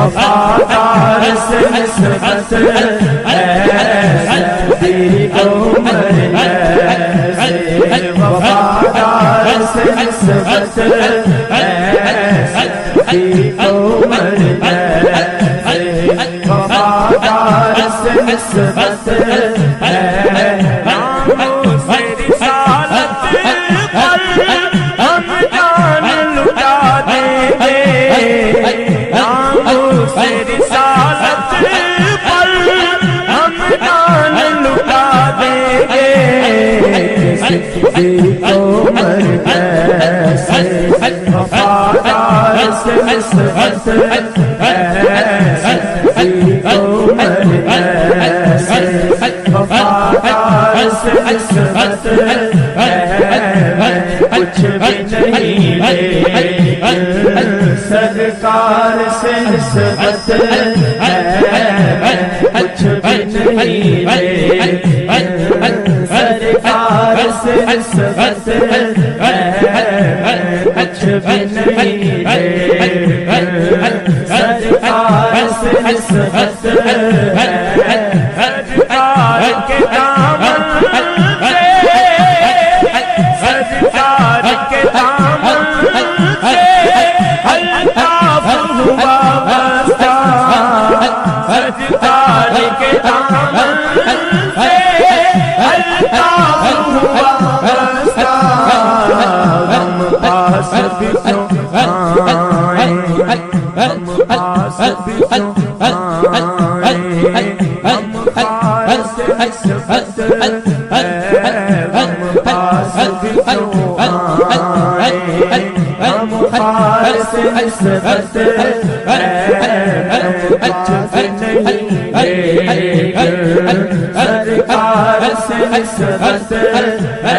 وفادار سے نسبت تیری عمر وفادار سے نسبت تیری عمر وفادار سے نسبت نسبت ہے، ناموں سے رسالت پر ہم جان لٹا دیں گے، ناموں سے رسالت پر ہم جان لٹا دیں گے، کسی کو مر ایسے وفادار سے نسبت ہے، کسی کو مر ایسے وفادار سے نسبت ہے، کچھ بھی نہیں لیکن سرکار سے نسبت ہے، کچھ بھی نہیں لیکن سرکار سے نسبت ہے، کچھ بھی نہیں لیکن سرکار سے نسبت ہے، سرکار کے دامن سے، سرکار کے دامن سے الطاف ہوا بستہ، سرکار کے دامن سے الطاف ہوا بستہ، غم پاس بھی کیوں آئیں، غم پاس بھی کیوں آئیں، غم پاس سے نسبت ہے، غم پاس بھی کیوں آئیں، غم پاس سے نسبت ہے، کچھ بھی نہیں لیکن سرکار سے نسبت ہے،